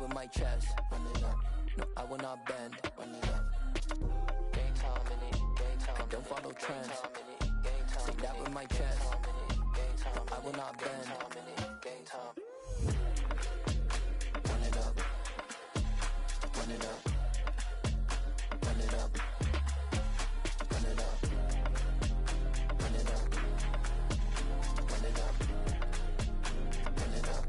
with my chest. Run it up. No, I will not bend. Run it up. Game time in it. Game time. I don't follow trends. Say that with my chest. No, I will not bend. Game time. Run it up. Run it up. Run it up. Run it up. Run it up. Run it up. Run it up.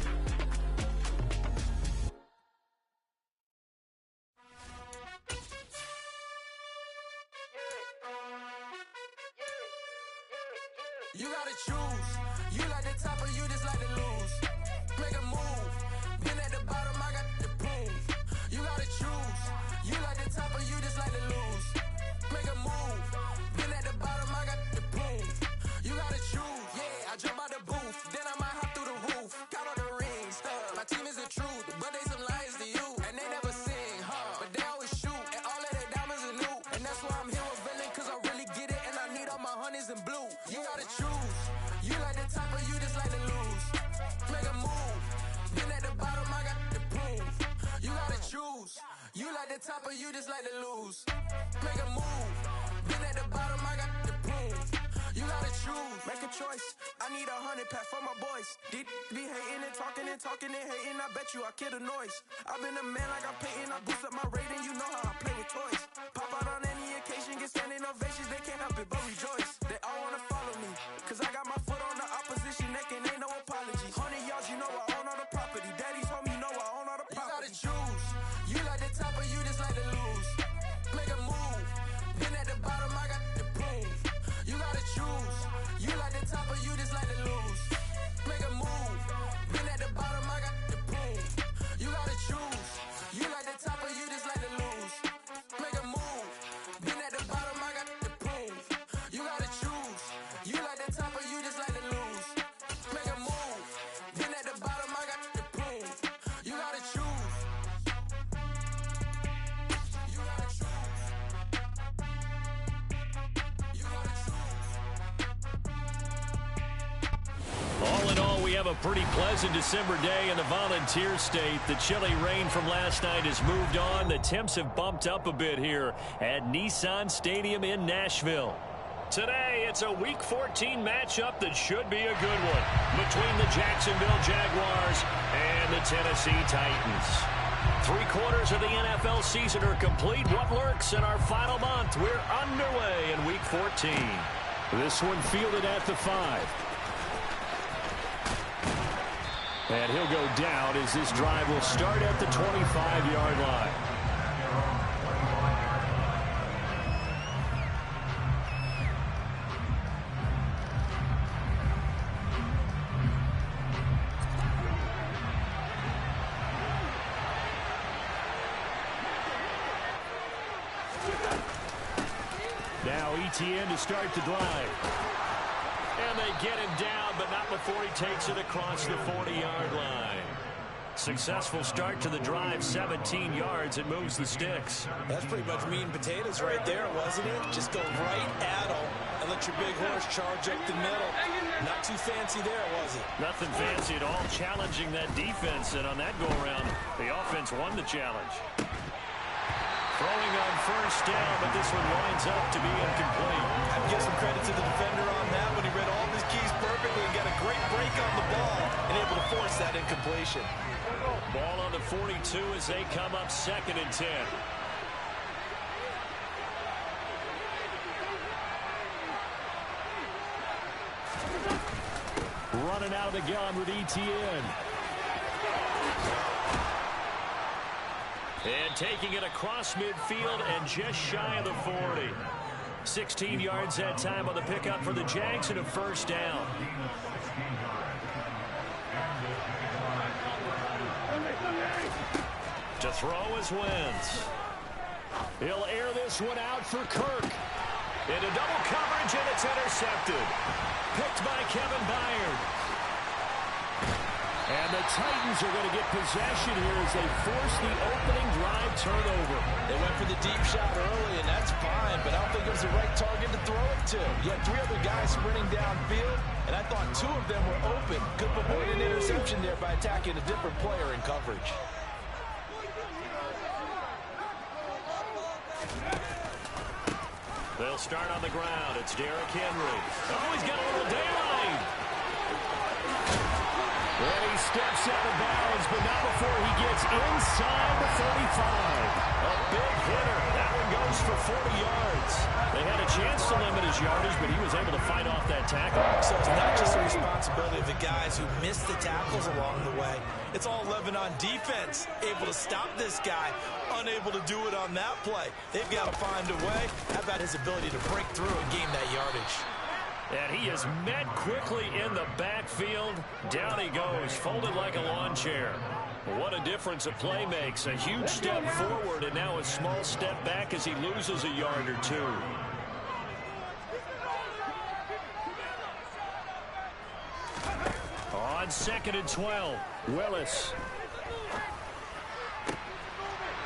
You gotta choose. You like the top or you just like to lose. Make a move. Been at the bottom, I got the proof. You gotta choose. You like the top or you just like to lose. Make a move. Been at the bottom, I got the proof. You gotta choose. Yeah, I jump out the booth. Then I might hop through the roof. Count all the rings. My team is the truth, but they some liars to you. And they never sing, but they always shoot. And all of their diamonds are new. And that's why I'm here with villain, cause I really get it. And I need all my honeys in blue. You gotta choose. You like the top or you just like to lose. Make a move. Been at the bottom, I got the proof. You gotta choose. You like the top or you just like to lose. Make a move. Been at the bottom, I got the proof. You gotta choose. Make a choice. I need 100 pack for my boys. Be hating and talking and talking and hating. I bet you I kill the noise. I've been a man like I'm painting. I boost up my rating. You know how I play with toys. Pop out on any occasion, get standing ovations. They can't help it but rejoice. They all wanna follow me, cause I got my foot on the opposition neck and ain't no apology. 100 yards, you know I own all the property. Daddy's home, you know I own all the property. You gotta choose. You like the top or you just like to lose. Make a move. Been at the bottom, I got the proof. You gotta choose. You like the top or you just like to lose. Make a move. Been at the bottom, I got the proof. You gotta choose. You like the top or you just like to lose. Make a move. Been at the bottom, I got the proof. You gotta choose. You like the top or you just like to lose. Make a move. Been at the bottom, I got the proof. You gotta choose. You gotta choose. You gotta choose. All in all, we have a pretty pleasant December day in the Volunteer State. The chilly rain from last night has moved on. The temps have bumped up a bit here at Nissan Stadium in Nashville. Today, it's a Week 14 matchup that should be a good one between the Jacksonville Jaguars and the Tennessee Titans. 3/4 of the NFL season are complete. What lurks in our final month? We're underway in Week 14. This one fielded at the 5. And he'll go down as this drive will start at the 25-yard line. Now ETN to start the drive. And they get him down, but not before he takes it across the 40-yard line. Successful start to the drive, 17 yards. It moves the sticks. That's pretty much meat and potatoes right there, wasn't it? Just go right at them and let your big horse charge up the middle. Not too fancy there, was it? Nothing fancy at all, challenging that defense. And on that go-around, the offense won the challenge. Throwing on first down, but this one winds up to be incomplete. I'd give some credit to the defender on that when he read all of his keys perfectly and got a great break on the ball and able to force that incompletion. Ball on the 42 as they come up 2nd and 10. Running out of the gun with ETN. And taking it across midfield and just shy of the 40. 16 yards that time on the pickup for the Jags and a first down. To throw is Wentz. He'll air this one out for Kirk. Into double coverage, and it's intercepted. Picked by Kevin Byard. And the Titans are going to get possession here as they force the opening drive turnover. They went for the deep shot early, and that's fine, but I don't think it was the right target to throw it to. You had 3 other guys sprinting downfield, and I thought 2 of them were open. Could avoid an interception there by attacking a different player in coverage. They'll start on the ground. It's Derrick Henry. Oh, he's got a little daylight. And he steps out of bounds, but not before he gets inside the 45. A big hitter. That one goes for 40 yards. They had a chance to limit his yardage, but he was able to fight off that tackle. So it's not just the responsibility of the guys who missed the tackles along the way. It's all 11 on defense, able to stop this guy, unable to do it on that play. They've got to find a way. How about his ability to break through and gain that yardage? And he is met quickly in the backfield. Down he goes, folded like a lawn chair. What a difference a play makes. A huge step forward and now a small step back as he loses a yard or two. On 2nd and 12, Willis.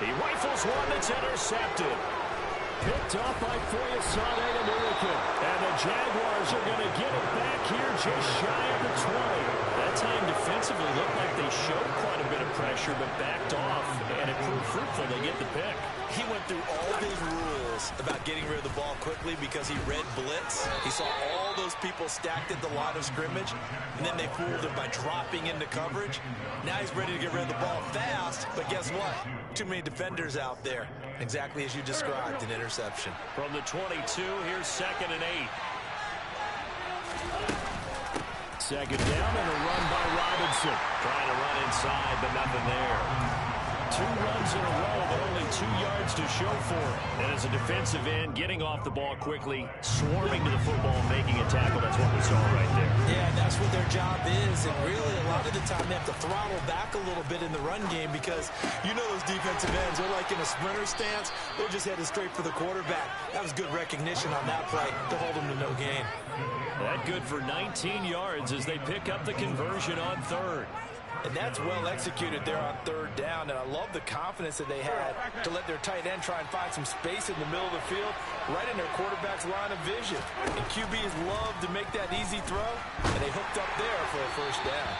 He rifles one that's intercepted. Picked off by Foyesade and American. And the Jaguars are going to get it back here just shy of the 20. That time defensively looked like they showed quite a bit of pressure, but backed off, and it proved fruitful. They get the pick. He went through all his rules about getting rid of the ball quickly because he read blitz. He saw all those people stacked at the line of scrimmage, and then they fooled him by dropping into coverage. Now he's ready to get rid of the ball fast, but guess what? Too many defenders out there. Exactly as you described, an interception. From the 22, here's 2nd and 8. Second down and a run by Robinson. Trying to run inside, but nothing there. 2 runs in a row, but only 2 yards to show for it. And as a defensive end, getting off the ball quickly, swarming to the football, making a tackle. That's what we saw right there. Yeah, that's what their job is. And really, a lot of the time, they have to throttle back a little bit in the run game because you know those defensive ends, they're like in a sprinter stance. They're just headed straight for the quarterback. That was good recognition on that play to hold them to no gain. That good for 19 yards as they pick up the conversion on 3rd. And that's well executed there on 3rd down. And I love the confidence that they had to let their tight end try and find some space in the middle of the field, right in their quarterback's line of vision. And QBs love to make that easy throw, and they hooked up there for a 1st down.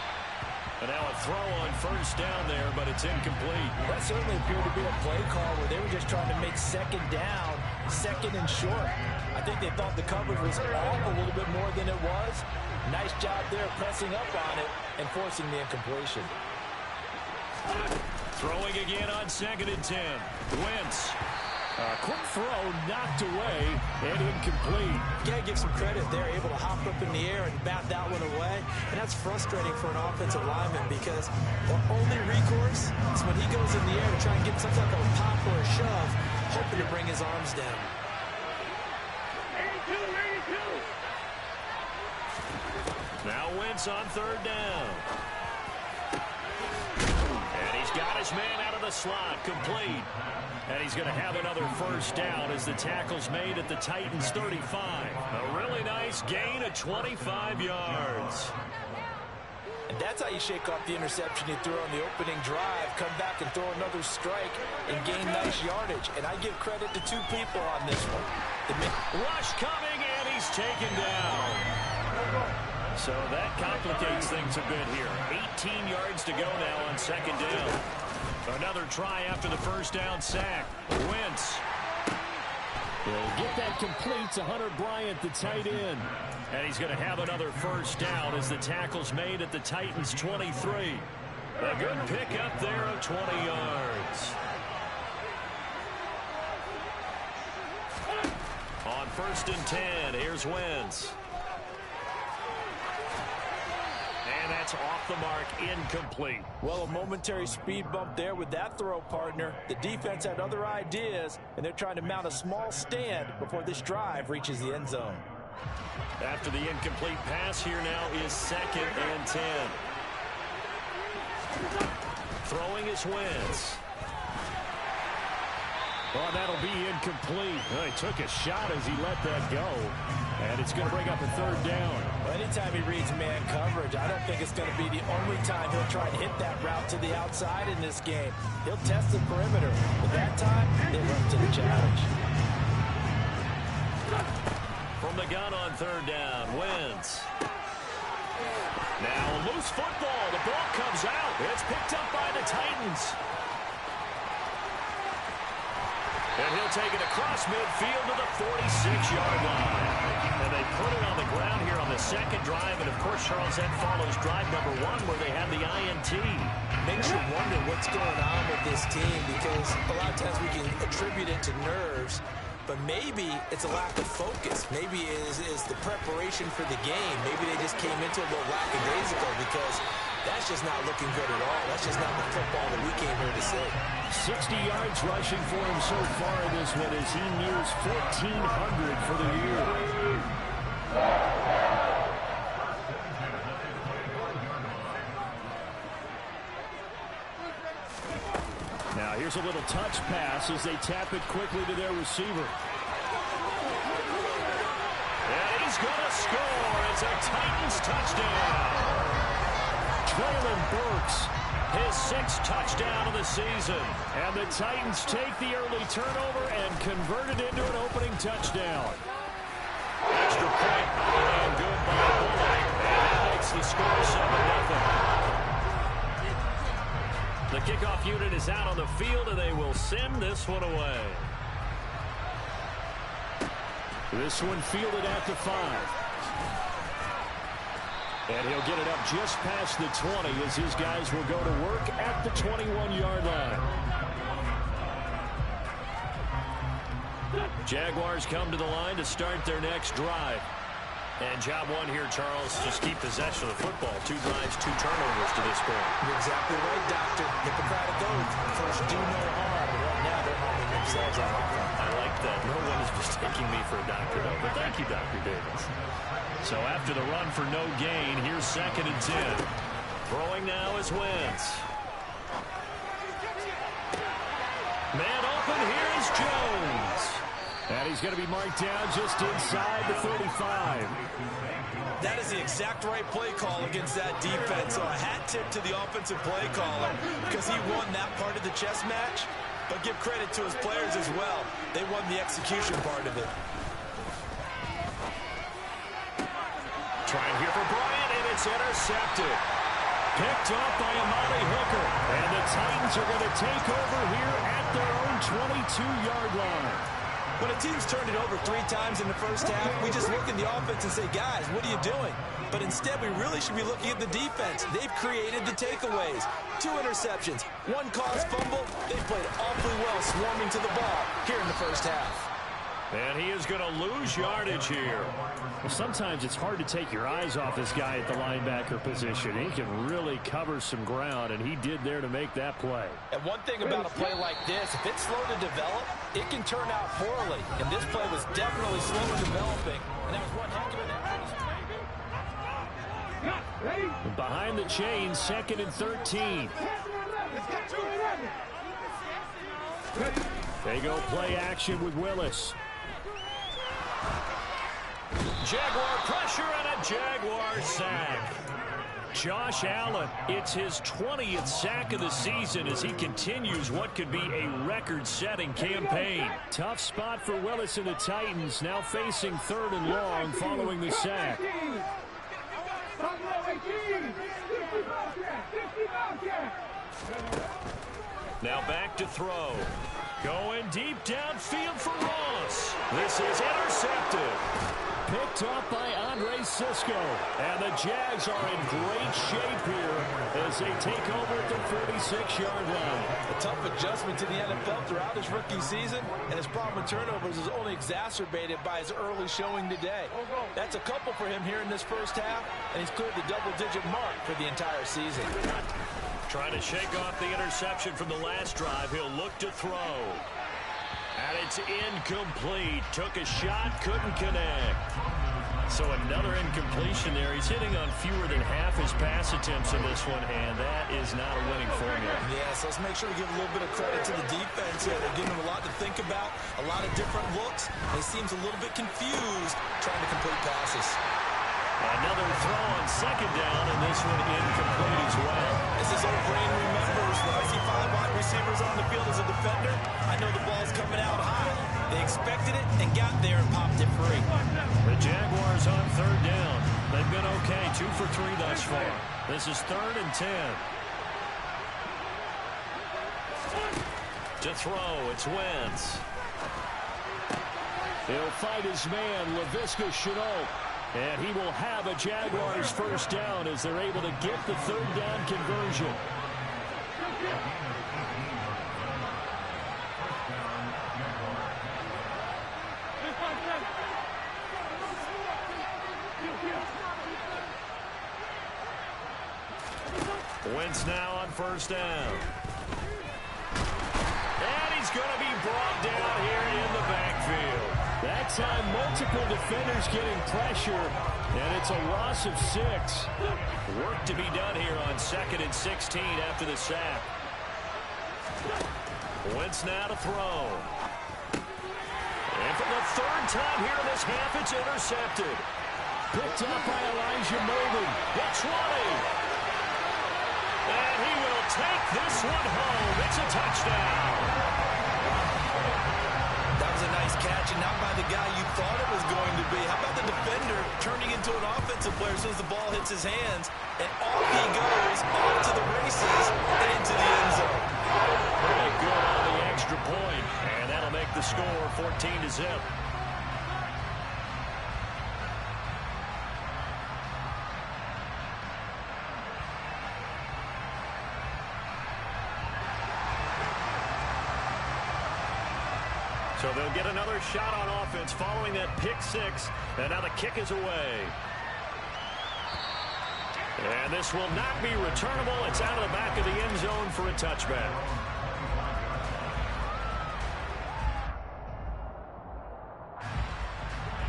And now a throw on 1st down there, but it's incomplete. That certainly appeared to be a play call where they were just trying to make 2nd down, 2nd and short. I think they thought the coverage was off a little bit more than it was. Nice job there pressing up on it and forcing the incompletion. Throwing again on 2nd and 10. Wentz. Quick throw knocked away and incomplete. Got to give some credit. They're able to hop up in the air and bat that one away. And that's frustrating for an offensive lineman because the only recourse is when he goes in the air to try and get some type of a pop or a shove, hoping to bring his arms down. Now Wentz on 3rd down. And he's got his man out of the slot, complete. And he's going to have another 1st down as the tackle's made at the Titans' 35. A really nice gain of 25 yards. And that's how you shake off the interception you threw on the opening drive, come back and throw another strike and gain nice yardage. And I give credit to 2 people on this one. Rush coming, and he's taken down. So that complicates things a bit here. 18 yards to go now on 2nd down. Another try after the 1st down sack. Wentz. He'll get that complete to Hunter Bryant, the tight end. And he's going to have another 1st down as the tackle's made at the Titans' 23. A good pickup there of 20 yards. On 1st and 10, here's Wentz. And that's off the mark, incomplete. Well, a momentary speed bump there with that throw, partner. The defense had other ideas, and they're trying to mount a small stand before this drive reaches the end zone. After the incomplete pass, here now is 2nd and 10. Throwing is Wentz. Oh, that'll be incomplete. Well, he took a shot as he let that go. And it's going to bring up a 3rd down. Well, anytime he reads man coverage, I don't think it's going to be the only time he'll try and hit that route to the outside in this game. He'll test the perimeter. But that time, they run to the challenge. From the gun on 3rd down, Wentz. Now a loose football. The ball comes out. It's picked up by the Titans. And he'll take it across midfield to the 46-yard line. And they put it on the ground here on the second drive. And, of course, Charles, that follows drive number 1 where they had the INT. Makes you wonder what's going on with this team because a lot of times we can attribute it to nerves, but maybe it's a lack of focus. Maybe it is the preparation for the game. Maybe they just came into it a little lackadaisical because that's just not looking good at all. That's just not the football that we came here to see. 60 yards rushing for him so far in this one as he nears 1,400 for the year. Now here's a little touch pass as they tap it quickly to their receiver. And he's going to score. It's a Titans touchdown. Traylon Burks, his 6th touchdown of the season. And the Titans take the early turnover and convert it into an opening touchdown. Extra point and good by Bullock. And that makes the score 7-0. The kickoff unit is out on the field, and they will send this one away. This one fielded at the 5. And he'll get it up just past the 20 as his guys will go to work at the 21-yard line. Jaguars come to the line to start their next drive. And job 1 here, Charles, just keep possession of the football. 2 drives, 2 turnovers to this point. You're exactly right, Doctor. Hippocratic oath. First, do no harm. And right now, they're harming themselves on offense. I like that. No one is mistaking me for a doctor, though. But thank you, Dr. Davis. So after the run for no gain, here's 2nd and 10. Throwing now is Wentz. Man open, here's Jones. And he's going to be marked down just inside the 35. That is the exact right play call against that defense. So a hat tip to the offensive play caller because he won that part of the chess match. But give credit to his players as well. They won the execution part of it. Trying here for Bryant, and it's intercepted. Picked up by Amari Hooker. And the Titans are going to take over here at their own 22-yard line. When a team's turned it over 3 times in the first half, we just look at the offense and say, guys, what are you doing? But instead, we really should be looking at the defense. They've created the takeaways. 2 interceptions, 1 caused fumble. They played awfully well swarming to the ball here in the first half. And he is going to lose yardage here. Well, sometimes it's hard to take your eyes off this guy at the linebacker position. He can really cover some ground, and he did there to make that play. And one thing about a play like this, if it's slow to develop, it can turn out poorly. And this play was definitely slow in developing. And that was one heck of an behind the chains, 2nd and 13. They go play action with Willis. Jaguar pressure and a Jaguar sack. Josh Allen, it's his 20th sack of the season as he continues what could be a record-setting campaign. Tough spot for Willis and the Titans, now facing 3rd and long following the sack. Now back to throw. Going deep downfield for Ross. This is intercepted. Picked up by Andre Cisco. And the Jags are in great shape here as they take over at the 46-yard line. A tough adjustment to the NFL throughout his rookie season, and his problem with turnovers is only exacerbated by his early showing today. That's a couple for him here in this first half, and he's cleared the double-digit mark for the entire season. Trying to shake off the interception from the last drive. He'll look to throw. And it's incomplete. Took a shot, couldn't connect. So another incompletion there. He's hitting on fewer than half his pass attempts in this one, and that is not a winning formula. Yes, let's make sure we give a little bit of credit to the defense here. They're giving him a lot to think about, a lot of different looks. He seems a little bit confused trying to complete passes. Another throw on 2nd down, and this one incomplete as well. This is old brain remembers. When I see 5 wide receivers on the field as a defender, I know the ball's coming out high. They expected it and got there and popped it free. The Jaguars on 3rd down. They've been okay, 2 for 3 thus far. This is 3rd and 10. To throw, it's Wentz. He'll fight his man, Laviska Shenault. And he will have a Jaguars first down as they're able to get the third down conversion. Wentz now on first down. And he's going to be brought down here in the backfield. That time, multiple defenders getting pressure, and it's a loss of 6. Work to be done here on 2nd and 16 after the sack. Wentz now to throw. And for the third time here in this half, it's intercepted. Picked up by Elijah Molden. The 20. And he will take this one home. It's a touchdown. That was a nice catch, and not by the guy you thought it was going to be. How about the defender turning into an offensive player as soon as the ball hits his hands, and off he goes, off to the races, and into the end zone. Very good on the extra point, and that'll make the score 14-0. So they'll get another shot on offense following that pick 6. And now the kick is away. And this will not be returnable. It's out of the back of the end zone for a touchback.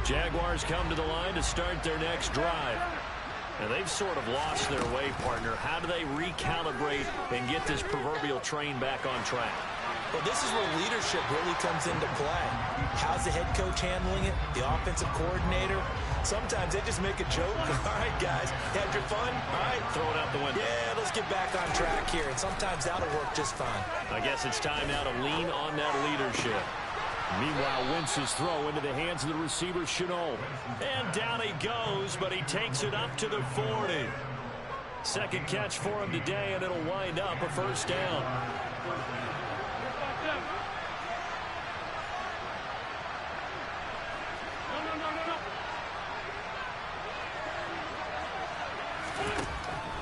Jaguars come to the line to start their next drive. And they've sort of lost their way, partner. How do they recalibrate and get this proverbial train back on track? Well, this is where leadership really comes into play. How's the head coach handling it? The offensive coordinator? Sometimes they just make a joke. All right, guys, had your fun? All right. Throw it out the window. Yeah, let's get back on track here. And sometimes that'll work just fine. I guess it's time now to lean on that leadership. Meanwhile, Wentz's throw into the hands of the receiver, Shenault. And down he goes, but he takes it up to the 40. Second catch for him today, and it'll wind up a first down.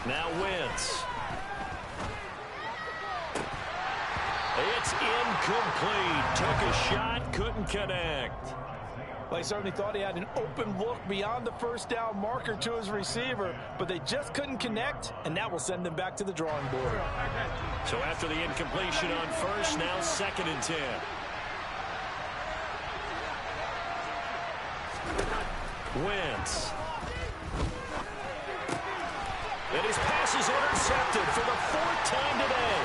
Now Wentz. It's incomplete. Took a shot, couldn't connect. Well, he certainly thought he had an open look beyond the first down marker to his receiver, but they just couldn't connect, and that will send them back to the drawing board. So after the incompletion on first, now 2nd and 10. Wentz. And his pass is intercepted for the 4th time today.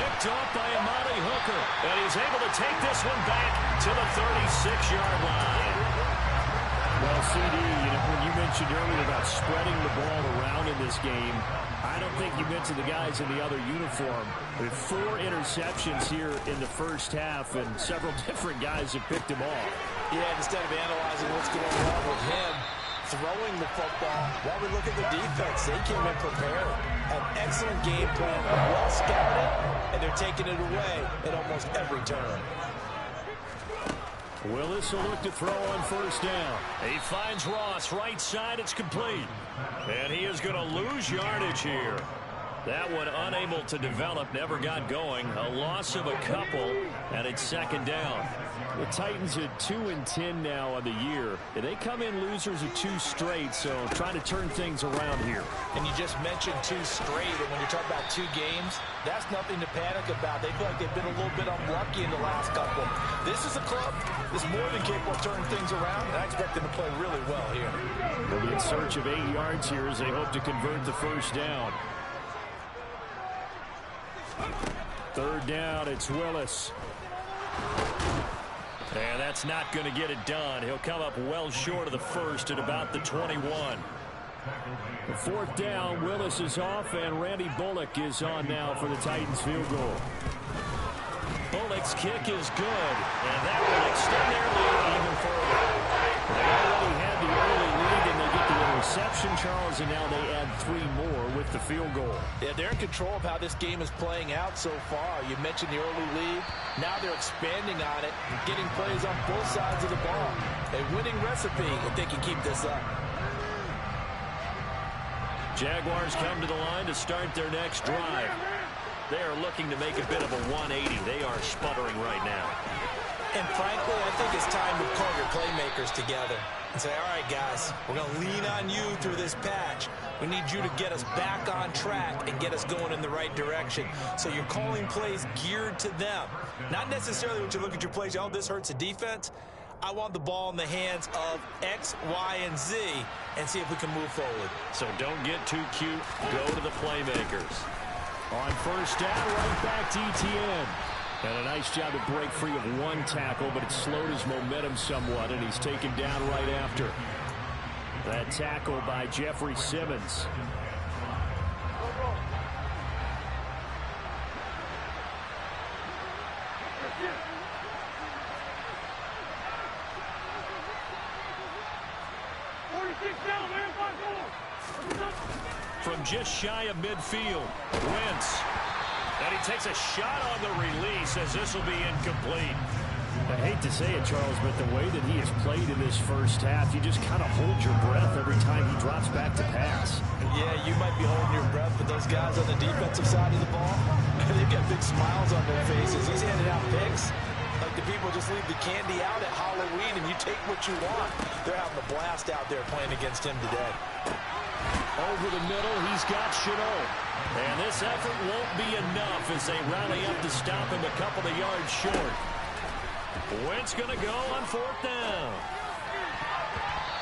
Picked off by Amani Hooker. And he's able to take this one back to the 36-yard line. Well, CD, when you mentioned earlier about spreading the ball around in this game, I don't think you mentioned the guys in the other uniform. With 4 interceptions here in the first half, and several different guys have picked him off. Yeah, instead of analyzing what's going on with him, throwing the football, while we look at the defense, they came in prepared. An excellent game plan, well scouted, and they're taking it away at almost every turn. Willis will look to throw on first down. He finds Ross right side. It's complete. And he is going to lose yardage here. That one unable to develop, never got going. A loss of a couple, and it's 2nd down. The Titans at 2-10 now on the year. And they come in losers of 2 straight, so trying to turn things around here. And you just mentioned 2 straight, and when you talk about 2 games, that's nothing to panic about. They feel like they've been a little bit unlucky in the last couple. This is a club that's more than capable of turning things around, and I expect them to play really well here. They'll be in search of 8 yards here as they hope to convert the first down. 3rd down, it's Willis. And that's not going to get it done. He'll come up well short of the first at about the 21. The 4th down, Willis is off, and Randy Bullock is on now for the Titans field goal. Bullock's kick is good, and that will extend their lead even further. They already had the early lead, and they get the interception, Charles, and now they add 3 more with the field goal. Yeah, they're in control of how this game is playing out so far. You mentioned the early lead. Now they're expanding on it, getting plays on both sides of the ball. A winning recipe if they can keep this up. Jaguars come to the line to start their next drive. They are looking to make a bit of a 180. They are sputtering right now. And frankly, I think it's time to call your playmakers together and say, all right, guys, we're going to lean on you through this patch. We need you to get us back on track and get us going in the right direction. So you're calling plays geared to them. Not necessarily when you look at your plays, oh, this hurts the defense. I want the ball in the hands of X, Y, and Z and see if we can move forward. So don't get too cute. Go to the playmakers. On first down, right back to ETN. And a nice job to break free of 1 tackle, but it slowed his momentum somewhat, and he's taken down right after. That tackle by Jeffrey Simmons. From just shy of midfield, Wentz. And he takes a shot on the release as this will be incomplete. I hate to say it, Charles, but the way that he has played in this first half, you just kind of hold your breath every time he drops back to pass. Yeah, you might be holding your breath, but those guys on the defensive side of the ball, they've got big smiles on their faces. He's handing out picks like the people just leave the candy out at Halloween and you take what you want. They're having a blast out there playing against him today. Over the middle, he's got Chenault. And this effort won't be enough as they rally up to stop him a couple of yards short. Wentz going to go on 4th down.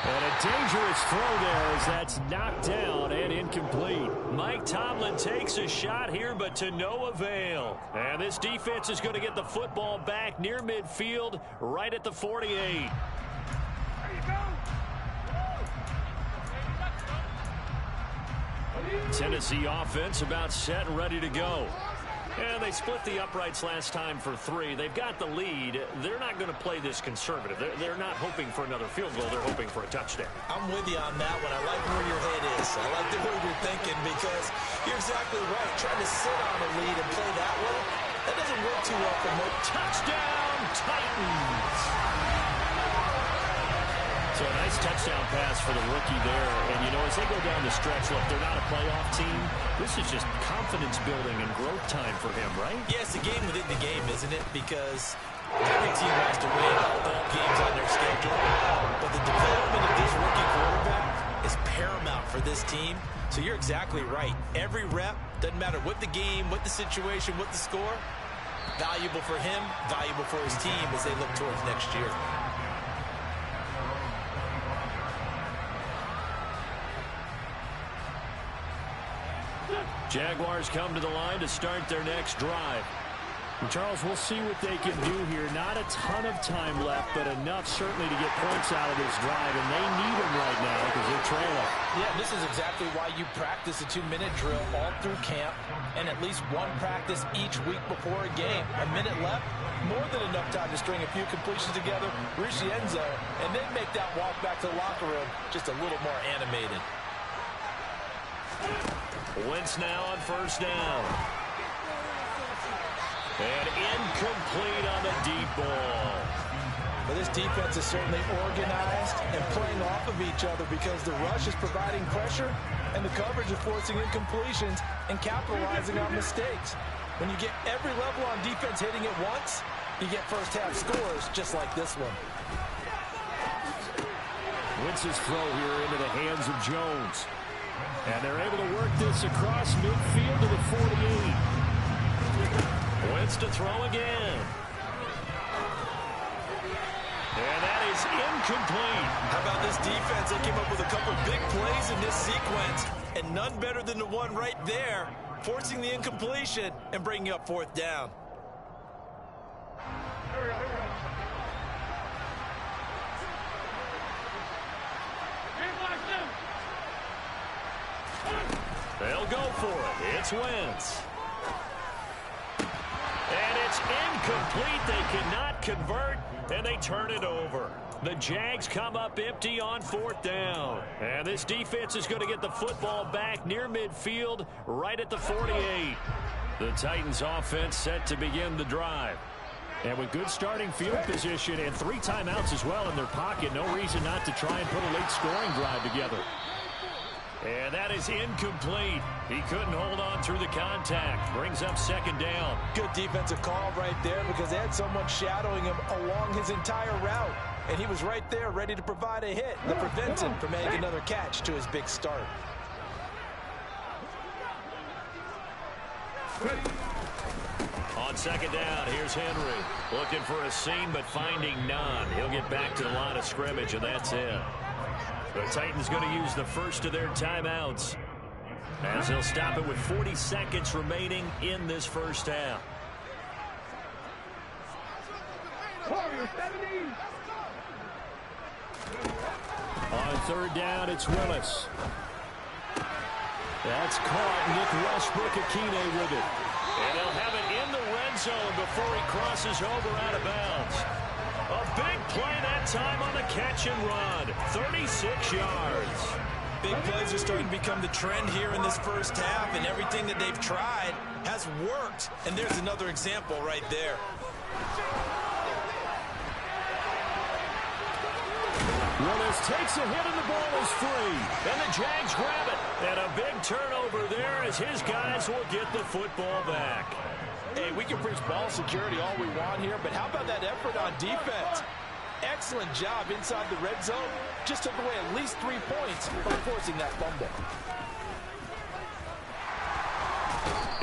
And a dangerous throw there as that's knocked down and incomplete. Mike Tomlin takes a shot here, but to no avail. And this defense is going to get the football back near midfield, right at the 48. Tennessee offense about set and ready to go. And they split the uprights last time for 3. They've got the lead. They're not going to play this conservative. They're not hoping for another field goal. They're hoping for a touchdown. I'm with you on that one. I like where your head is. I like the way you're thinking because you're exactly right. Trying to sit on a lead and play that way, that doesn't work too well for most. Touchdown, Titans! So a nice touchdown pass for the rookie there. And, you know, as they go down the stretch, look, they're not a playoff team. This is just confidence building and growth time for him, right? Yeah, it's a game within the game, isn't it? Because every team has to win all games on their schedule. But the development of this rookie quarterback is paramount for this team. So you're exactly right. Every rep, doesn't matter what the game, what the situation, what the score, valuable for him, valuable for his team as they look towards next year. Jaguars come to the line to start their next drive. And Charles, we'll see what they can do here. Not a ton of time left, but enough certainly to get points out of this drive, and they need them right now because they're trailing. Yeah, this is exactly why you practice a 2-minute drill all through camp and at least one practice each week before a game. A minute left, more than enough time to string a few completions together, reach the end zone, and then make that walk back to the locker room just a little more animated. Wentz now on first down. And incomplete on the deep ball. But this defense is certainly organized and playing off of each other because the rush is providing pressure and the coverage is forcing incompletions and capitalizing on mistakes. When you get every level on defense hitting it once, you get first half scores just like this one. Wentz's throw here into the hands of Jones. And they're able to work this across midfield to the 48. Wentz to throw again. And that is incomplete. How about this defense? They came up with a couple big plays in this sequence, and none better than the one right there, forcing the incompletion and bringing up 4th down. They'll go for it. It's Wentz. And it's is incomplete. They cannot convert, and they turn it over. The Jags come up empty on 4th down. And this defense is going to get the football back near midfield, right at the 48. The Titans offense set to begin the drive. And with good starting field position and 3 timeouts as well in their pocket, no reason not to try and put a late scoring drive together. And that is incomplete. He couldn't hold on through the contact. Brings up 2nd down. Good defensive call right there because they had someone shadowing him along his entire route. And he was right there ready to provide a hit that prevents him from making another catch to his big start. On 2nd down, here's Henry. Looking for a seam, but finding none. He'll get back to the line of scrimmage, and that's it. The Titans going to use the first of their timeouts, as they'll stop it with 40 seconds remaining in this first half. On 3rd down, it's Willis. That's caught. Nick Westbrook-Akine with it. And they'll have it in the red zone before he crosses over out of bounds. A big play that time on the catch and run. 36 yards. Big plays are starting to become the trend here in this first half, and everything that they've tried has worked. And there's another example right there. Willis takes a hit and the ball is free. And the Jags grab it. And a big turnover there as his guys will get the football back. Hey, we can preach ball security all we want here, but how about that effort on defense? Excellent job inside the red zone. Just took away at least 3 points by forcing that fumble.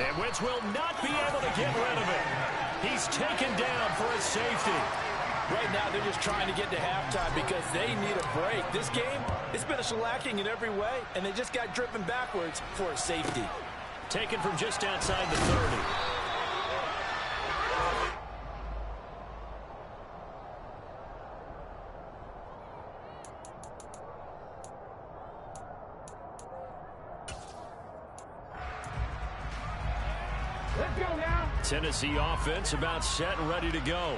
And Wentz will not be able to get rid of it. He's taken down for a safety. Right now, they're just trying to get to halftime because they need a break. This game, it's been a shellacking in every way, and they just got driven backwards for a safety. Taken from just outside the 30. Let's go now. Tennessee offense about set and ready to go.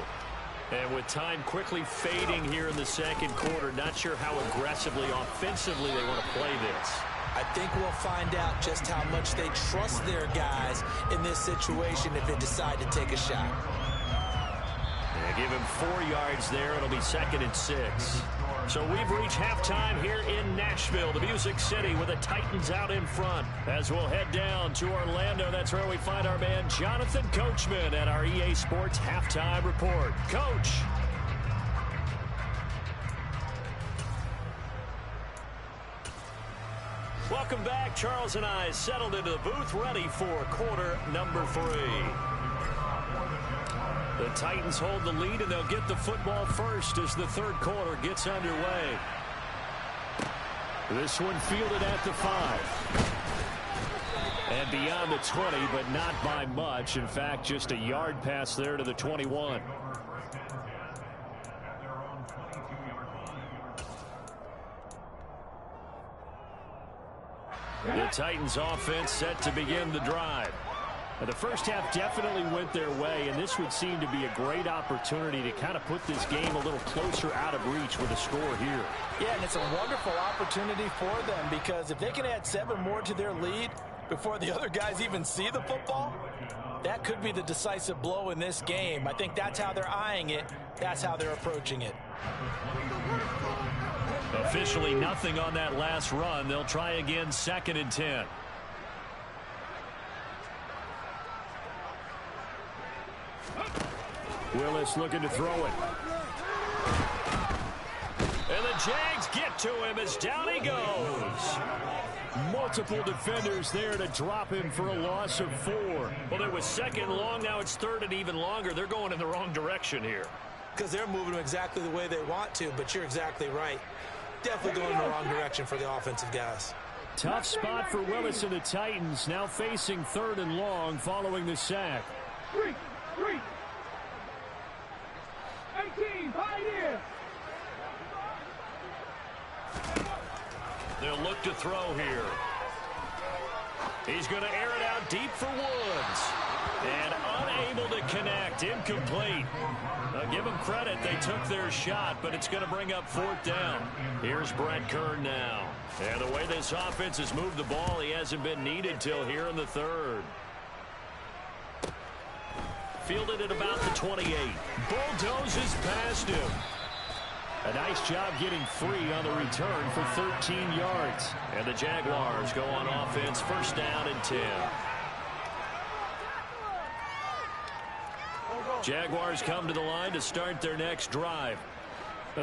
And with time quickly fading here in the 2nd quarter, not sure how aggressively, offensively they want to play this. I think we'll find out just how much they trust their guys in this situation if they decide to take a shot. They give him 4 yards there. It'll be 2nd and 6. So we've reached halftime here in Nashville, the Music City, with the Titans out in front. As we'll head down to Orlando, that's where we find our man Jonathan Coachman at our EA Sports Halftime Report. Coach. Welcome back. Charles and I settled into the booth, ready for quarter number 3. The Titans hold the lead, and they'll get the football first as the 3rd quarter gets underway. This one fielded at the 5. And beyond the 20, but not by much. In fact, just a yard pass there to the 21. The Titans offense set to begin the drive. The first half definitely went their way, and this would seem to be a great opportunity to kind of put this game a little closer out of reach with a score here. Yeah, and it's a wonderful opportunity for them because if they can add 7 more to their lead before the other guys even see the football, that could be the decisive blow in this game. I think that's how they're eyeing it. That's how they're approaching it. Officially nothing on that last run. They'll try again, 2nd and 10. Willis looking to throw it. And the Jags get to him as down he goes. Multiple defenders there to drop him for a loss of 4. Well, it was 2nd long. Now it's 3rd and even longer. They're going in the wrong direction here. Because they're moving them exactly the way they want to, but you're exactly right. Definitely going in the wrong direction for the offensive guys. Tough spot for Willis and the Titans, now facing 3rd and long following the sack. 3. 18, Pioneer. They'll look to throw here. He's going to air it out deep for Woods. And unable to connect. Incomplete. Give them credit. They took their shot, but it's going to bring up 4th down. Here's Brett Kern now. And the way this offense has moved the ball, he hasn't been needed till here in the 3rd. Fielded at about the 28. Bulldozes past him. A nice job getting free on the return for 13 yards. And the Jaguars go on offense, 1st down and 10. Jaguars come to the line to start their next drive.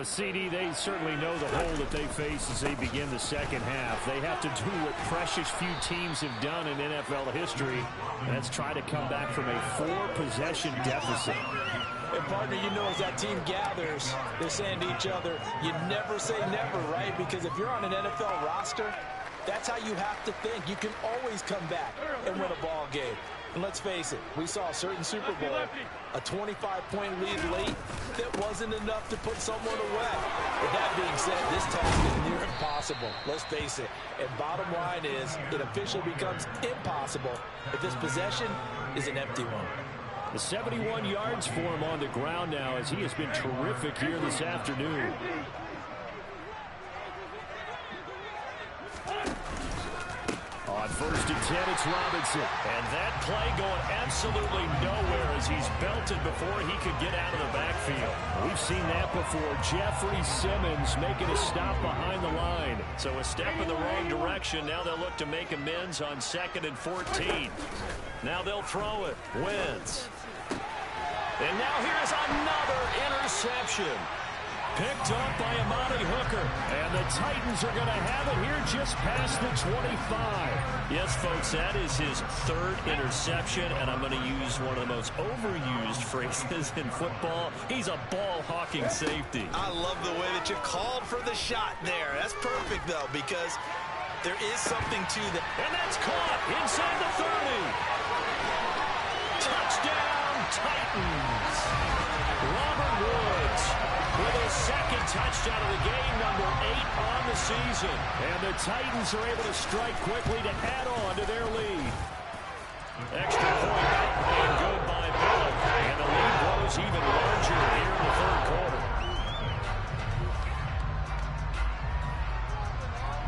CD, they certainly know the hole that they face as they begin the 2nd half. They have to do what precious few teams have done in NFL history. That's try to come back from a 4-possession deficit. And, partner, you know as that team gathers, they're saying to each other, you never say never, right? Because if you're on an NFL roster, that's how you have to think. You can always come back and win a ball game. And let's face it, we saw a certain Super Bowl, a 25-point lead late that wasn't enough to put someone away. With that being said, this task is near impossible. Let's face it. And bottom line is, it officially becomes impossible if this possession is an empty one. The 71 yards for him on the ground now as he has been terrific here this afternoon. On 1st and 10, it's Robinson. And that play going absolutely nowhere as he's belted before he could get out of the backfield. We've seen that before. Jeffrey Simmons making a stop behind the line. So a step in the wrong direction. Now they'll look to make amends on 2nd and 14. Now they'll throw it. Wentz. And now here's another interception. Picked off by Amani Hooker. And the Titans are going to have it here just past the 25. Yes, folks, that is his 3rd interception, and I'm going to use one of the most overused phrases in football. He's a ball-hawking safety. I love the way that you called for the shot there. That's perfect, though, because there is something to that. And that's caught inside the 30. Touchdown, Titans. Robert Woods with his 2nd touchdown of the game, number 8 on the season. And the Titans are able to strike quickly to add on to their lead. Extra point and good by Billup. And the lead grows even larger here in the 3rd quarter.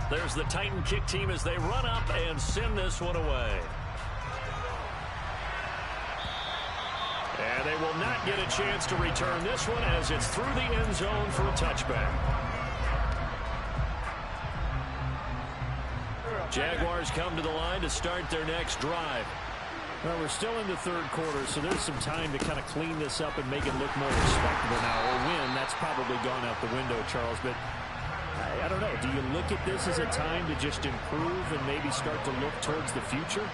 There's the Titan kick team as they run up and send this one away. And they will not get a chance to return this one as it's through the end zone for a touchback. Jaguars come to the line to start their next drive. Well, we're still in the 3rd quarter, so there's some time to kind of clean this up and make it look more respectable now. Or win, that's probably gone out the window, Charles. But I don't know. Do you look at this as a time to just improve and maybe start to look towards the future?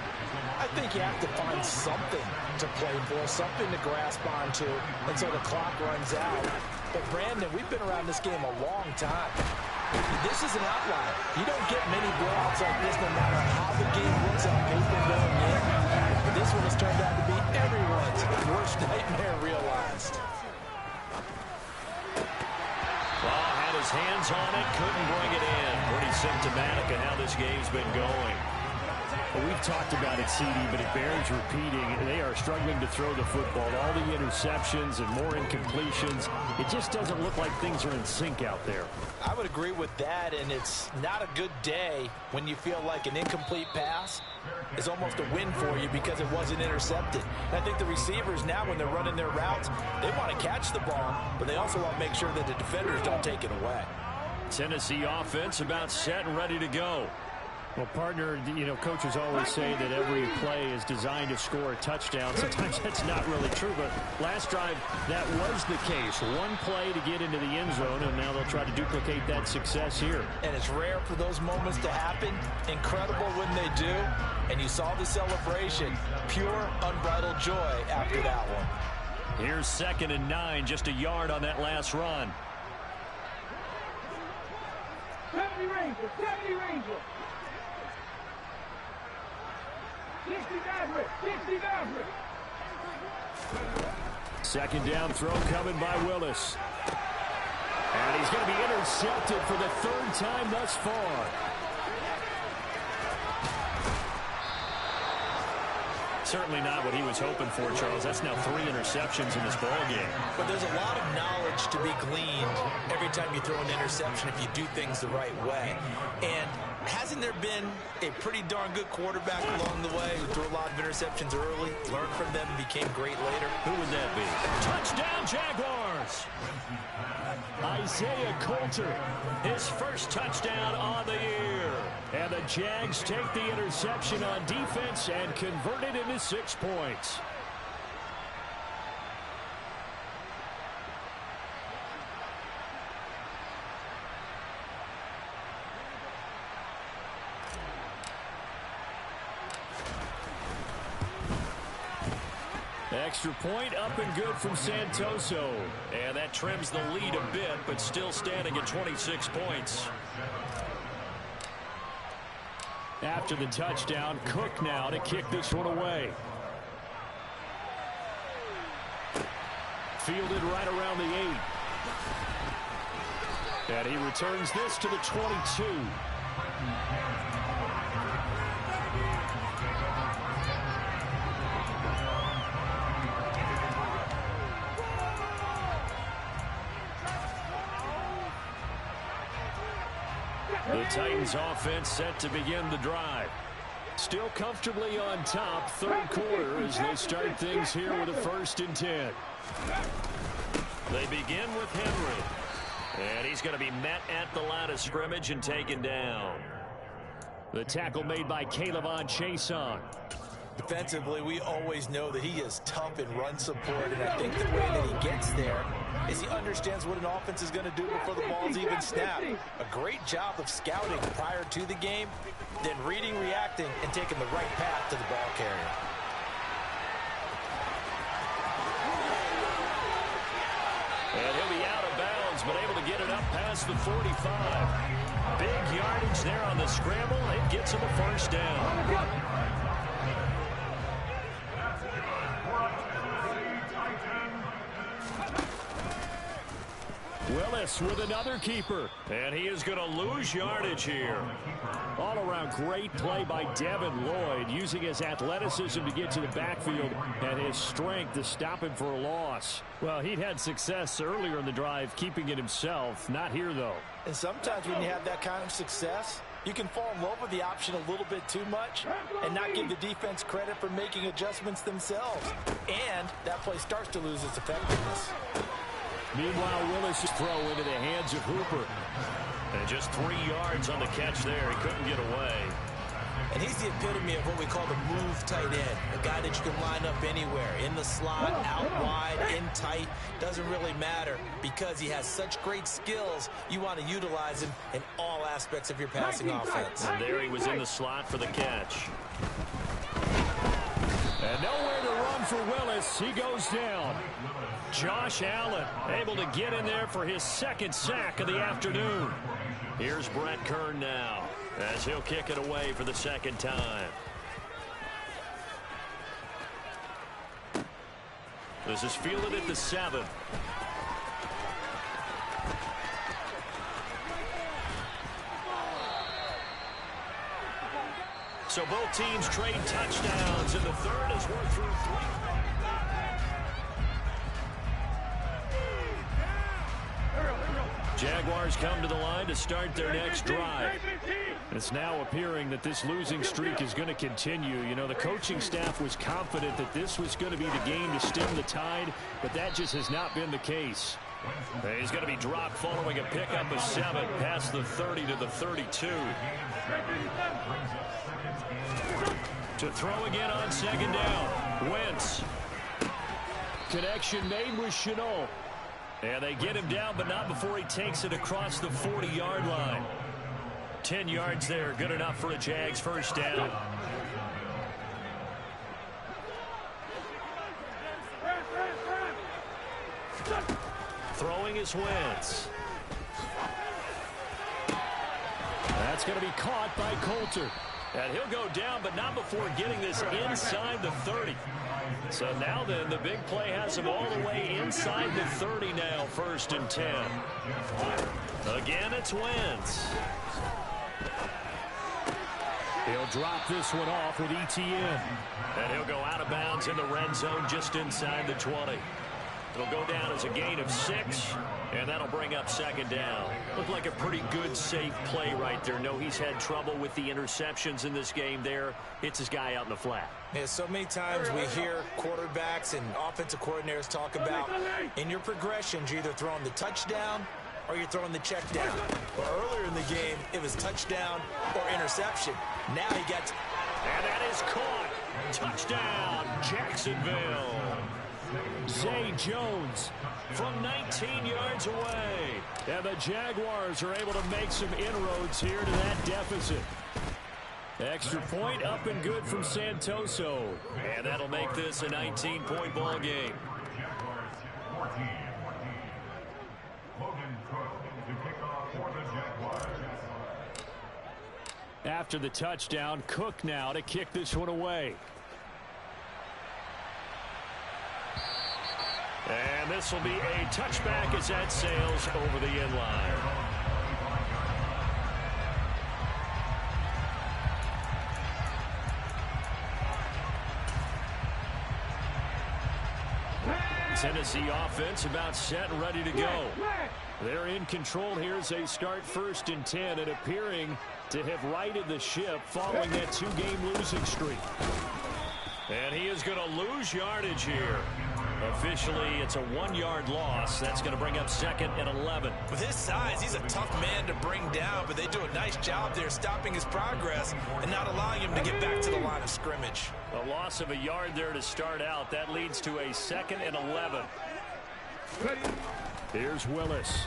I think you have to find something to play for, something to grasp onto until the clock runs out. But, Brandon, we've been around this game a long time. This is an outlier. You don't get many blowouts like this no matter how the game looks on paper going in. But this one has turned out to be everyone's worst nightmare realized. Well, had his hands on it, couldn't bring it in. Pretty symptomatic of how this game's been going. Well, we've talked about it, CD, but it bears repeating. They are struggling to throw the football. All the interceptions and more incompletions. It just doesn't look like things are in sync out there. I would agree with that, and it's not a good day when you feel like an incomplete pass is almost a win for you because it wasn't intercepted. And I think the receivers now, when they're running their routes, they want to catch the ball, but they also want to make sure that the defenders don't take it away. Tennessee offense about set and ready to go. Well, partner, you know, coaches always say that every play is designed to score a touchdown. Sometimes that's not really true, but last drive, that was the case. One play to get into the end zone, and now they'll try to duplicate that success here. And it's rare for those moments to happen. Incredible when they do. And you saw the celebration. Pure, unbridled joy after that one. Here's 2nd and 9, just a yard on that last run. 70 Ranger, 70 Ranger. 60 Maverick, 60 Maverick. 2nd down throw coming by Willis. And he's going to be intercepted for the 3rd time thus far. certainly not what he was hoping for, Charles. That's now 3 interceptions in this ball game. But there's a lot of knowledge to be gleaned every time you throw an interception if you do things the right way. And hasn't there been a pretty darn good quarterback along the way who threw a lot of interceptions early, learned from them, and became great later? Who would that be? Touchdown, Jaguars! Isaiah Coulter, his first touchdown on the year. And the Jags take the interception on defense and convert it into 6 points. Extra point up and good from Santoso. And that trims the lead a bit, but still standing at 26 points. After the touchdown, Cook now to kick this one away. Fielded right around the 8. And he returns this to the 22. The Titans offense set to begin the drive. Still comfortably on top, third quarter as they start things here with a 1st and 10. They begin with Henry. And he's going to be met at the line of scrimmage and taken down. The tackle made by Caleb Chason. Defensively, we always know that he is tough in run support, and I think the way that he gets there is he understands what an offense is going to do before the ball's even snapped. A great job of scouting prior to the game, then reading, reacting, and taking the right path to the ball carrier. And he'll be out of bounds, but able to get it up past the 45. Big yardage there on the scramble. It gets him a 1st down. Willis with another keeper. And he is going to lose yardage here. All around great play by Devin Lloyd, using his athleticism to get to the backfield and his strength to stop him for a loss. Well, he'd had success earlier in the drive keeping it himself. Not here, though. And sometimes when you have that kind of success, you can fall in love with the option a little bit too much and not give the defense credit for making adjustments themselves. And that play starts to lose its effectiveness. Meanwhile, Willis' throw into the hands of Hooper. And just 3 yards on the catch there. He couldn't get away. And he's the epitome of what we call the move tight end. A guy that you can line up anywhere. In the slot, out wide, in tight. Doesn't really matter because he has such great skills. You want to utilize him in all aspects of your passing offense. And there he was in the slot for the catch. And nowhere to run for Willis. He goes down. Josh Allen able to get in there for his 2nd sack of the afternoon. Here's Brett Kern now as he'll kick it away for the 2nd time. This is fielded at the 7. So both teams trade touchdowns, and the 3rd as we're through 3. Jaguars come to the line to start their next drive. It's now appearing that this losing streak is going to continue. You know, the coaching staff was confident that this was going to be the game to stem the tide, but that just has not been the case. He's going to be dropped following a pickup of 7 past the 30 to the 32. To throw again on 2nd down. Wentz. Connection made with Chenault. And they get him down, but not before he takes it across the 40-yard line. 10 yards there, good enough for a Jags 1st down. Throwing is Wentz. That's going to be caught by Coulter. And he'll go down, but not before getting this inside the 30. So now then, the big play has him all the way inside the 30 now, 1st and 10. Again, it's Wentz. He'll drop this one off with ETN. And he'll go out of bounds in the red zone just inside the 20. It'll go down as a gain of 6, and that'll bring up second down. Looked like a pretty good, safe play right there. No, he's had trouble with the interceptions in this game there. Hits his guy out in the flat. Yeah, so many times we hear quarterbacks and offensive coordinators talk about in your progressions, you're either throwing the touchdown or you're throwing the check down. But earlier in the game, it was touchdown or interception. Now he gets... And that is caught. Touchdown, Jacksonville. Zay Jones from 19 yards away. And the Jaguars are able to make some inroads here to that deficit. Extra point up and good from Santoso. And that'll make this a 19-point ball game. After the touchdown, Cook now to kick this one away. And this will be a touchback as that sails over the end line. Tennessee offense about set and ready to go. They're in control here as they start 1st and 10 and appearing to have righted the ship following that 2-game losing streak. And he is going to lose yardage here. Officially, it's a 1-yard loss. That's going to bring up 2nd and 11. With his size, he's a tough man to bring down, but they do a nice job there stopping his progress and not allowing him to get back to the line of scrimmage. A loss of a yard there to start out. That leads to a 2nd and 11. Here's Willis.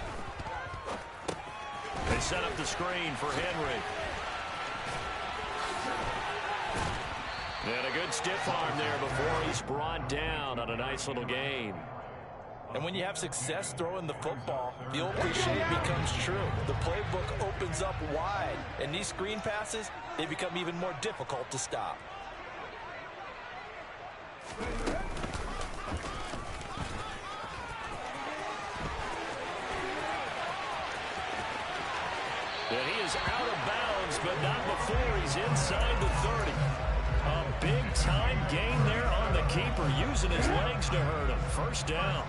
They set up the screen for Henry. And a good stiff arm there before he's brought down on a nice little gain. And when you have success throwing the football, the old cliche becomes true. The playbook opens up wide, and these screen passes, they become even more difficult to stop. And he is out of bounds, but not before he's inside the 30. A big-time gain there on the keeper, using his legs to hurt him. First down.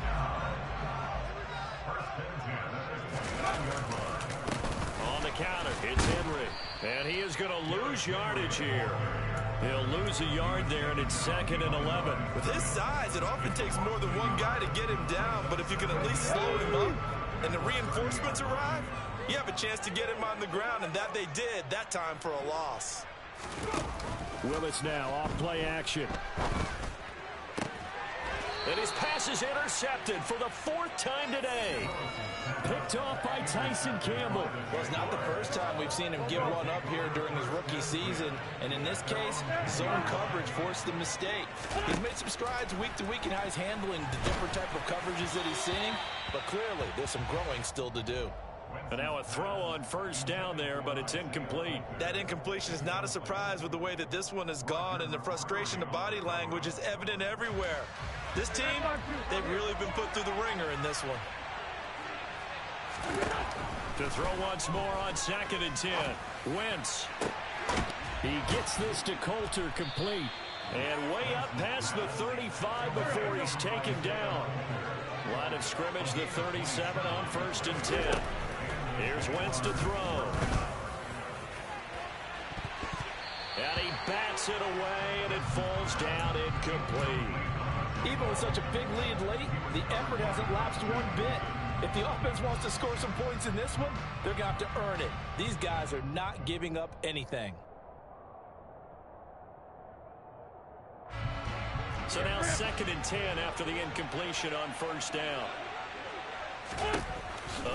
On the counter, it's Henry. And he is going to lose yardage here. He'll lose a yard there, and it's 2nd and 11. With his size, it often takes more than one guy to get him down, but if you can at least slow him up and the reinforcements arrive, you have a chance to get him on the ground, and that they did, that time for a loss. Willis now off play action. And his pass is intercepted for the 4th time today. Picked off by Tyson Campbell. Well, it's not the first time we've seen him give one up here during his rookie season. And in this case, zone coverage forced the mistake. He's made some strides week to week in how he's handling the different type of coverages that he's seeing. But clearly, there's some growing still to do. And now a throw on first down there, but it's incomplete. That incompletion is not a surprise with the way that this one has gone, and the frustration, the body language is evident everywhere. This team, they've really been put through the ringer in this one. To throw once more on 2nd and 10. Wentz. He gets this to Coulter complete. And way up past the 35 before he's taken down. Line of scrimmage, the 37 on 1st and 10. Here's Wentz to throw. And he bats it away, and it falls down incomplete. Even with such a big lead late, the effort hasn't lapsed one bit. If the offense wants to score some points in this one, they're going to have to earn it. These guys are not giving up anything. So now 2nd and 10 after the incompletion on first down.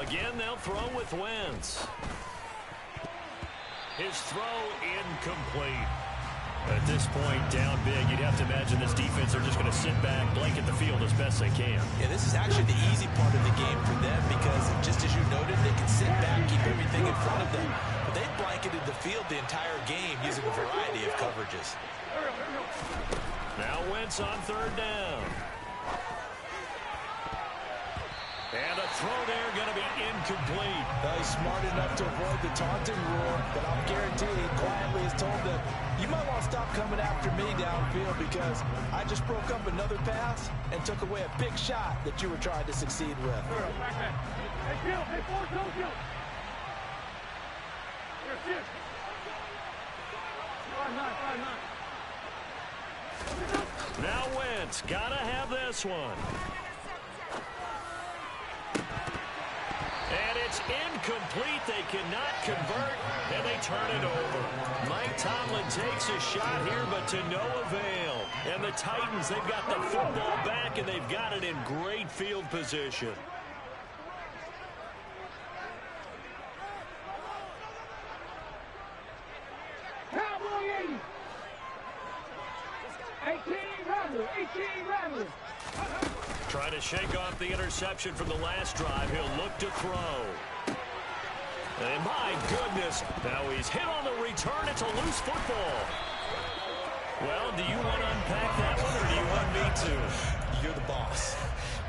Again, they'll throw with Wentz. His throw incomplete. At this point, down big, you'd have to imagine this defense are just going to sit back, blanket the field as best they can. Yeah, this is actually the easy part of the game for them because, just as you noted, they can sit back, keep everything in front of them. But they've blanketed the field the entire game using a variety of coverages. Now Wentz on 3rd down. And a throw there going to be incomplete. He's smart enough to avoid the taunting rule, but I'm guaranteed he quietly has told them, you might want to stop coming after me downfield because I just broke up another pass and took away a big shot that you were trying to succeed with. Hey, Bill, hey, force no Bill. Here, sit. 5-9. Now Wentz, gotta have this one. And it's incomplete. They cannot convert, and they turn it over. Mike Tomlin takes a shot here, but to no avail. And the Titans, they've got the football back, and they've got it in great field position. Cowboy 80. 18 Rattler. Trying to shake off the interception from the last drive. He'll look to throw. And my goodness, now he's hit on the return. It's a loose football. Well, do you want to unpack that one, or do you want me to? You're the boss.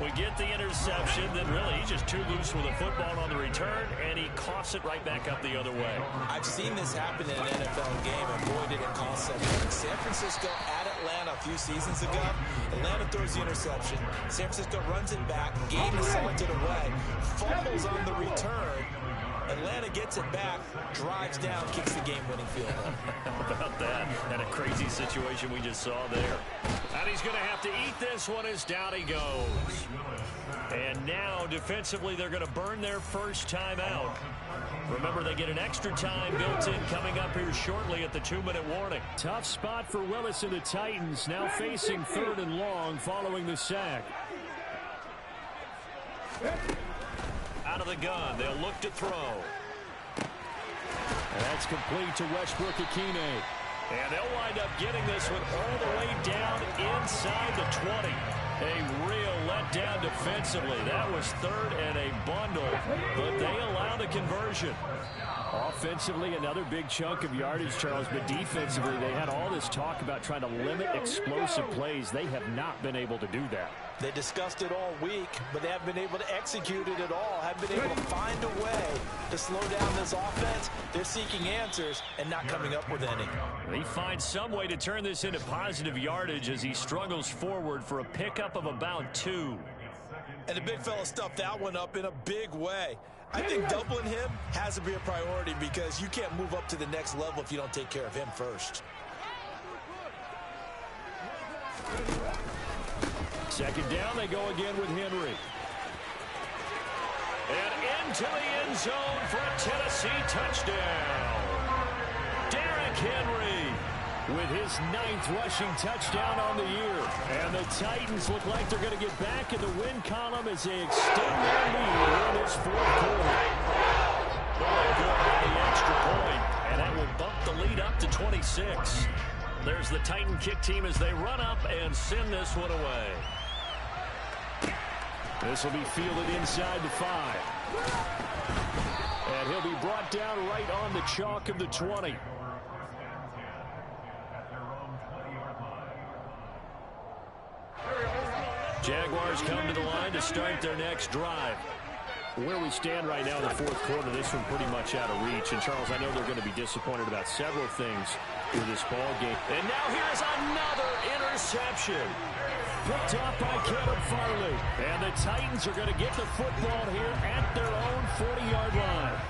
We get the interception, then really he's just too loose with the football on the return, and he coughs it right back up the other way. I've seen this happen in an NFL game, and boy, did it cost something. San Francisco at Atlanta a few seasons ago. Atlanta throws the interception. San Francisco runs it back. Game is salted away. Fumbles on the return. Atlanta gets it back, drives down, kicks the game-winning field goal. How about that? And a crazy situation we just saw there. And he's going to have to eat this one as down he goes. And now, defensively, they're going to burn their first time out. Remember, they get an extra time built in coming up here shortly at the 2-minute warning. Tough spot for Willis and the Titans, now facing 3rd and long following the sack. Out of the gun, they'll look to throw. And that's complete to Westbrook-Ikhine. And they'll wind up getting this one all the way down inside the 20. A real letdown defensively. That was 3rd and a bundle, but they allow the conversion. Offensively, another big chunk of yardage, Charles, but defensively, they had all this talk about trying to limit explosive plays. They have not been able to do that. They discussed it all week, but they haven't been able to execute it at all. Haven't been able to find a way to slow down this offense. They're seeking answers and not coming up with any. He finds some way to turn this into positive yardage as he struggles forward for a pickup of about 2. And the big fella stuffed that one up in a big way. I think doubling him has to be a priority because you can't move up to the next level if you don't take care of him first. Second down, they go again with Henry. And into the end zone for a Tennessee touchdown. Derrick Henry with his 9th rushing touchdown on the year. And the Titans look like they're going to get back in the win column as they extend their lead in this 4th quarter. Really good on the extra point, and that will bump the lead up to 26. There's the Titan kick team as they run up and send this one away. This will be fielded inside the 5. And he'll be brought down right on the chalk of the 20. Jaguars come to the line to start their next drive. Where we stand right now in the 4th quarter, this one pretty much out of reach. And, Charles, I know they're going to be disappointed about several things with this ball game. And now here's another interception. Picked off by Caleb Farley. And the Titans are going to get the football here at their own 40-yard line.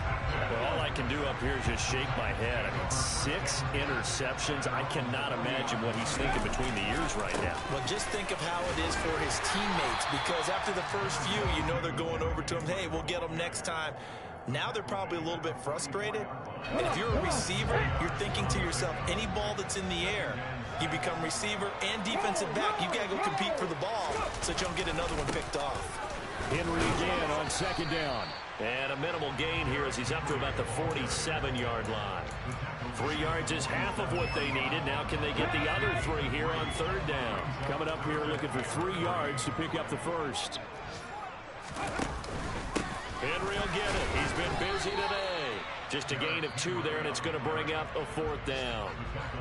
Well, all I can do up here is just shake my head. I mean, 6 interceptions. I cannot imagine what he's thinking between the ears right now. Well, just think of how it is for his teammates, because after the first few, you know they're going over to him, hey, we'll get them next time. Now they're probably a little bit frustrated. And if you're a receiver, you're thinking to yourself, any ball that's in the air, you become receiver and defensive back. You got to go compete for the ball so that you don't get another one picked off. Henry again on 2nd down. And a minimal gain here as he's up to about the 47-yard line. 3 yards is half of what they needed. Now can they get the other 3 here on 3rd down? Coming up here looking for 3 yards to pick up the first. Henry will get it. He's been busy today. Just a gain of 2 there, and it's going to bring up a 4th down.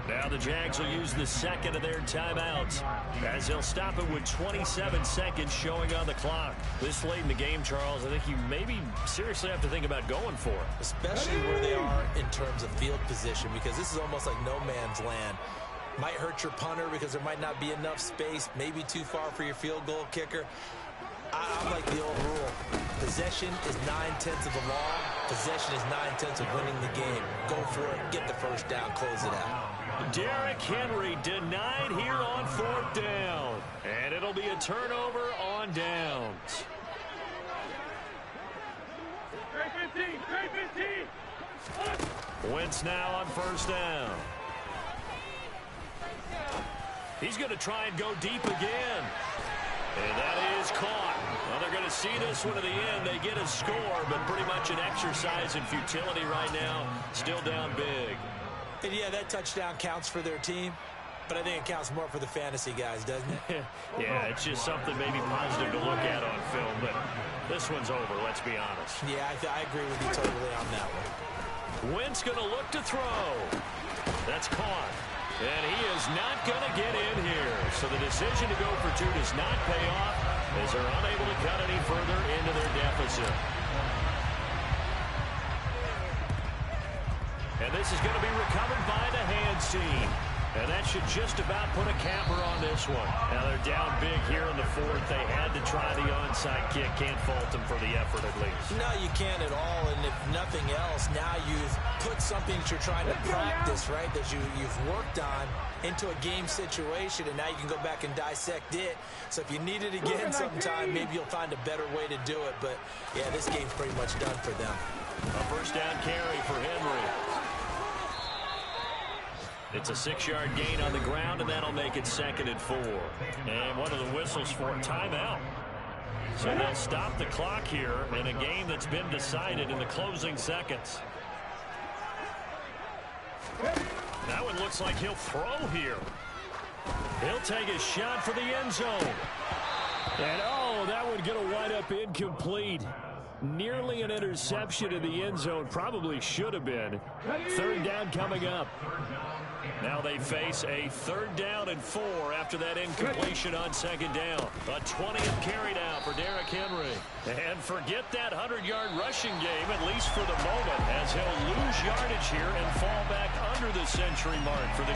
Now the Jags will use the second of their timeouts as they'll stop it with 27 seconds showing on the clock. This late in the game, Charles, I think you maybe seriously have to think about going for it. Especially where they are in terms of field position, because this is almost like no man's land. Might hurt your punter because there might not be enough space, maybe too far for your field goal kicker. I like the old rule. Possession is 9/10 of the law. Possession is 9/10 of winning the game. Go for it. Get the first down. Close it out. Derrick Henry denied here on 4th down. And it'll be a turnover on downs. Trey 15, Trey 15. Wentz now on 1st down. He's going to try and go deep again. And that is caught. Well, they're going to see this one to the end. They get a score, but pretty much an exercise in futility right now. Still down big. And yeah, that touchdown counts for their team, but I think it counts more for the fantasy guys, doesn't it? Yeah, it's just something maybe positive to look at on film, but this one's over, let's be honest. Yeah, I agree with you totally on that one. Wentz going to look to throw. That's caught. And he is not going to get in here. So the decision to go for 2 does not pay off as they're unable to cut any further into their deficit. And this is going to be recovered by the hands team. And that should just about put a capper on this one. Now they're down big here in the 4th. They had to try the onside kick. Can't fault them for the effort at least. No, you can't at all. And if nothing else, now you've put something that you're trying to practice, right, that you've worked on into a game situation, and now you can go back and dissect it. So if you need it again sometime, maybe you'll find a better way to do it. But, yeah, this game's pretty much done for them. A 1st down carry for Henry. It's a 6-yard gain on the ground, and that'll make it 2nd and 4. And one of the whistles for a timeout. So they'll stop the clock here in a game that's been decided in the closing seconds. That one looks like he'll throw here. He'll take a shot for the end zone. And, oh, that would get a wind up incomplete. Nearly an interception in the end zone. Probably should have been. 3rd down coming up. Now they face a 3rd down and 4 after that incompletion on 2nd down. A 20th carry now for Derrick Henry. And forget that 100-yard rushing game, at least for the moment, as he'll lose yardage here and fall back under the century mark for the